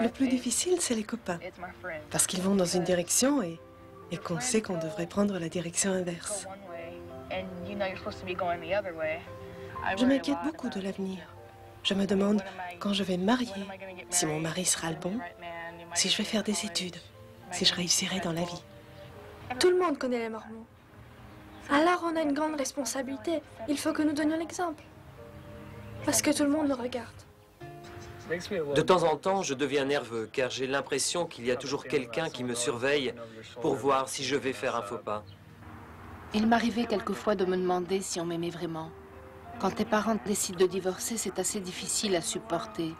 Le plus difficile, c'est les copains. Parce qu'ils vont dans une direction et qu'on sait qu'on devrait prendre la direction inverse. Je m'inquiète beaucoup de l'avenir. Je me demande quand je vais me marier, si mon mari sera le bon, si je vais faire des études, si je réussirai dans la vie. Tout le monde connaît les Mormons. Alors on a une grande responsabilité. Il faut que nous donnions l'exemple. Parce que tout le monde nous regarde. De temps en temps, je deviens nerveux car j'ai l'impression qu'il y a toujours quelqu'un qui me surveille pour voir si je vais faire un faux pas. Il m'arrivait quelquefois de me demander si on m'aimait vraiment. Quand tes parents décident de divorcer, c'est assez difficile à supporter.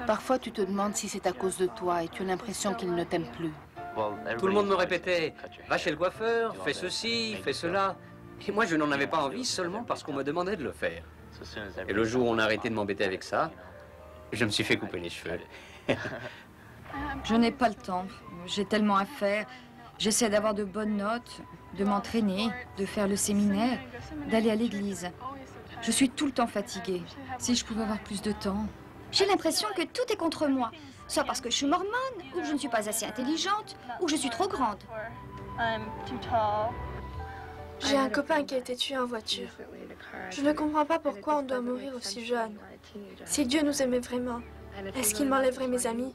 Parfois, tu te demandes si c'est à cause de toi et tu as l'impression qu'ils ne t'aiment plus. Tout le monde me répétait « Va chez le coiffeur, fais ceci, fais cela ». Et moi, je n'en avais pas envie seulement parce qu'on me demandait de le faire. Et le jour où on a arrêté de m'embêter avec ça, je me suis fait couper les cheveux. Je n'ai pas le temps. J'ai tellement à faire. J'essaie d'avoir de bonnes notes, de m'entraîner, de faire le séminaire, d'aller à l'église. Je suis tout le temps fatiguée. Si je pouvais avoir plus de temps... J'ai l'impression que tout est contre moi. Soit parce que je suis mormone, ou que je ne suis pas assez intelligente, ou que je suis trop grande. J'ai un copain qui a été tué en voiture. Je ne comprends pas pourquoi on doit mourir aussi jeune. Si Dieu nous aimait vraiment, est-ce qu'il m'enlèverait mes amis?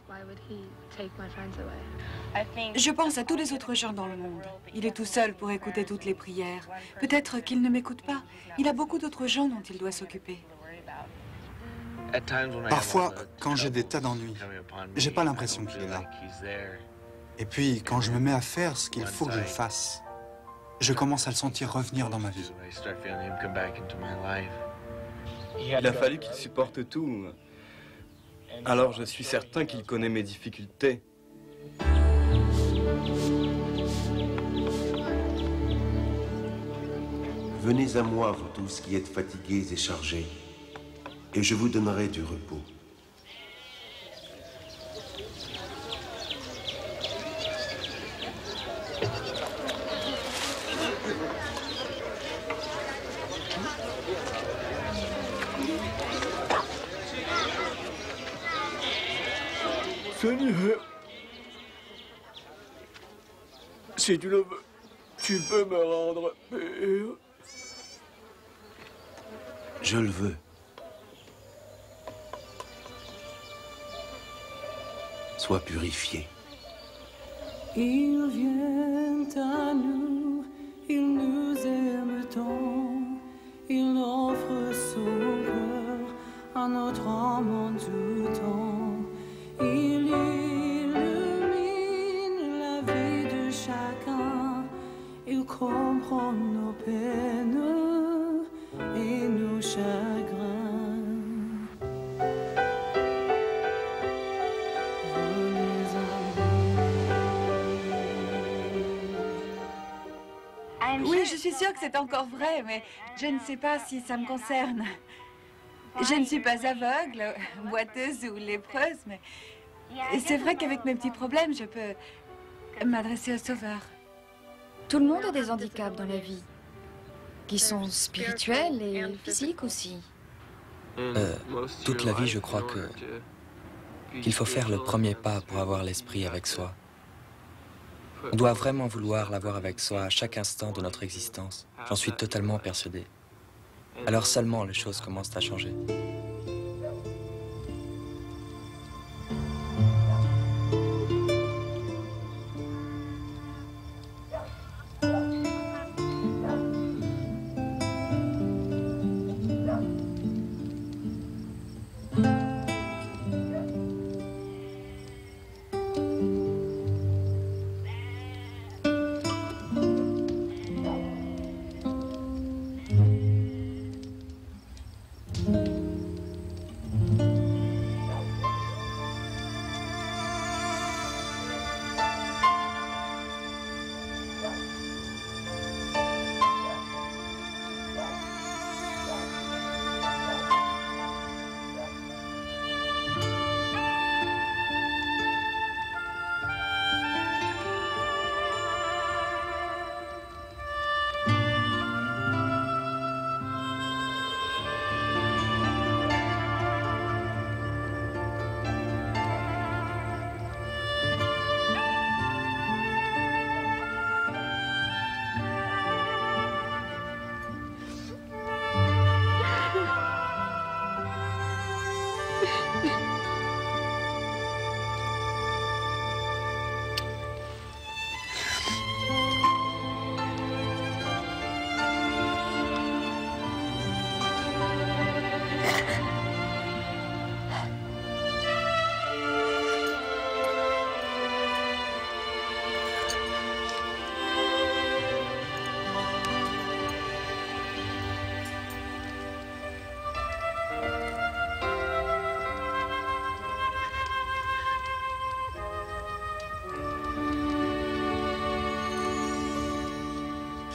Je pense à tous les autres gens dans le monde. Il est tout seul pour écouter toutes les prières. Peut-être qu'il ne m'écoute pas. Il a beaucoup d'autres gens dont il doit s'occuper. Parfois, quand j'ai des tas d'ennuis, j'ai pas l'impression qu'il est là. Et puis, quand je me mets à faire ce qu'il faut que je fasse, je commence à le sentir revenir dans ma vie. Il a fallu qu'il supporte tout. Alors je suis certain qu'il connaît mes difficultés. Venez à moi, vous tous qui êtes fatigués et chargés, et je vous donnerai du repos. Seigneur, si tu le veux, tu peux me rendre pur. Je le veux. Sois purifié. Il vient à nous, il nous aime tant, il offre son cœur à notre âme en tout temps. Il illumine la vie de chacun, il comprend nos peines et nos chagrins. Oui, je suis sûre que c'est encore vrai, mais je ne sais pas si ça me concerne. Je ne suis pas aveugle, boiteuse ou lépreuse, mais c'est vrai qu'avec mes petits problèmes, je peux m'adresser au Sauveur. Tout le monde a des handicaps dans la vie, qui sont spirituels et physiques aussi. Toute la vie, je crois qu'il faut faire le premier pas pour avoir l'esprit avec soi. On doit vraiment vouloir l'avoir avec soi à chaque instant de notre existence. J'en suis totalement persuadé. Alors seulement les choses commencent à changer.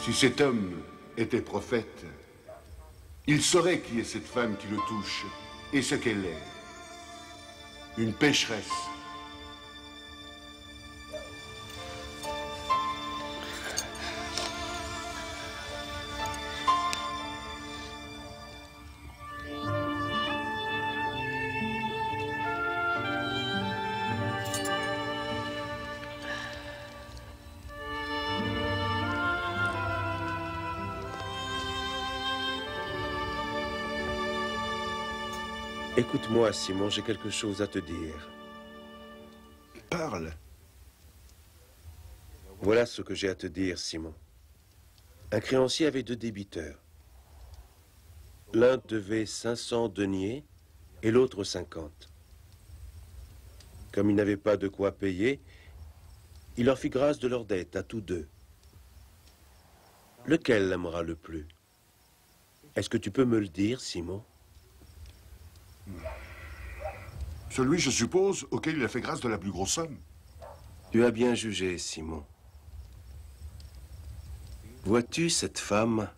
Si cet homme était prophète, il saurait qui est cette femme qui le touche et ce qu'elle est. Une pécheresse. Écoute-moi, Simon, j'ai quelque chose à te dire. Parle. Voilà ce que j'ai à te dire, Simon. Un créancier avait 2 débiteurs. L'un devait 500 deniers et l'autre 50. Comme il n'avait pas de quoi payer, il leur fit grâce de leur dette à tous 2. Lequel l'aimera le plus? Est-ce que tu peux me le dire, Simon? Celui, je suppose, auquel il a fait grâce de la plus grosse somme. Tu as bien jugé, Simon. Vois-tu cette femme?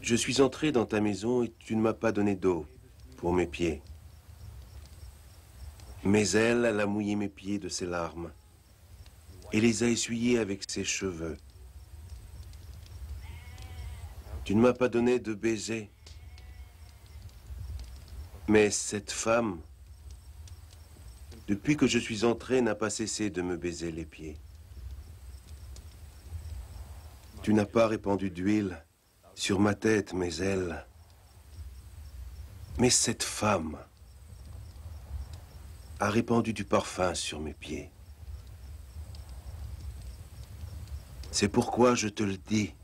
Je suis entré dans ta maison et tu ne m'as pas donné d'eau pour mes pieds. Mais elle a mouillé mes pieds de ses larmes et les a essuyés avec ses cheveux. Tu ne m'as pas donné de baiser. Mais cette femme, depuis que je suis entré, n'a pas cessé de me baiser les pieds. Tu n'as pas répandu d'huile sur ma tête, mais elle. Mais cette femme a répandu du parfum sur mes pieds. C'est pourquoi je te le dis.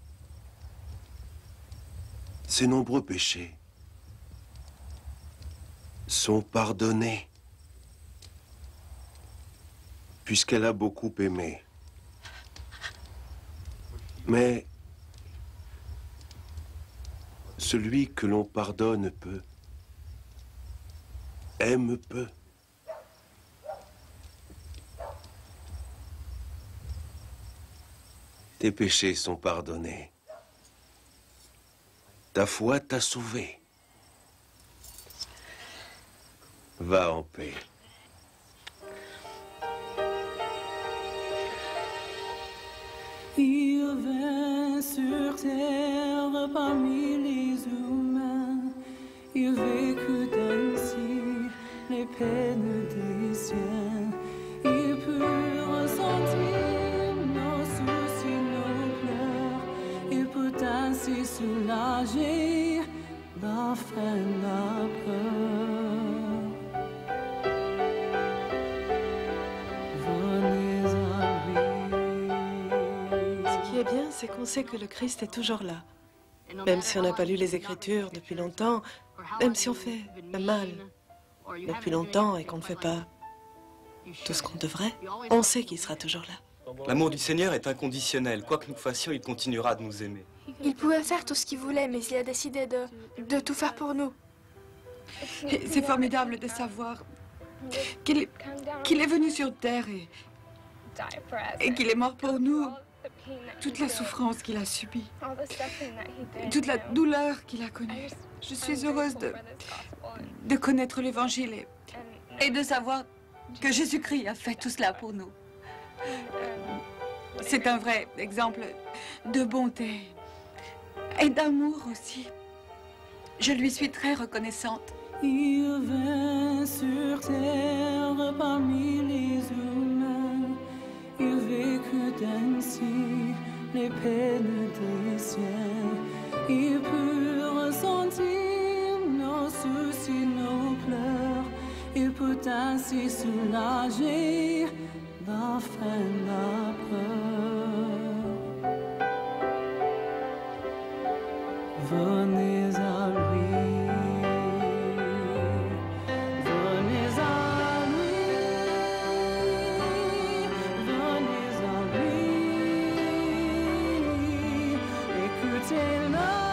Ces nombreux péchés sont pardonnés, puisqu'elle a beaucoup aimé. Mais celui que l'on pardonne peu, aime peu. Tes péchés sont pardonnés. Ta foi t'a sauvé. Va en paix. Il vint sur terre parmi les humains. Il vécut ainsi les peines des siens. Il put ressentir nos soucis, nos pleurs. Il peut ainsi soulager la faim, la peur. Ce qui est bien, c'est qu'on sait que le Christ est toujours là. Même si on n'a pas lu les Écritures depuis longtemps, même si on fait le mal depuis longtemps et qu'on ne fait pas tout ce qu'on devrait, on sait qu'il sera toujours là. L'amour du Seigneur est inconditionnel. Quoi que nous fassions, il continuera de nous aimer. Il pouvait faire tout ce qu'il voulait, mais il a décidé de tout faire pour nous. C'est formidable de savoir qu'il est venu sur Terre et qu'il est mort pour nous. Toute la souffrance qu'il a subie, toute la douleur qu'il a connue. Je suis heureuse de connaître l'Évangile et de savoir que Jésus-Christ a fait tout cela pour nous. C'est un vrai exemple de bonté et d'amour aussi. Je lui suis très reconnaissante. Il vint sur terre parmi les humains. Il vécut ainsi les peines des siens. Il put ressentir nos soucis, nos pleurs. Il peut ainsi soulager la faim, la peur. Venez à lui. Écoutez-le.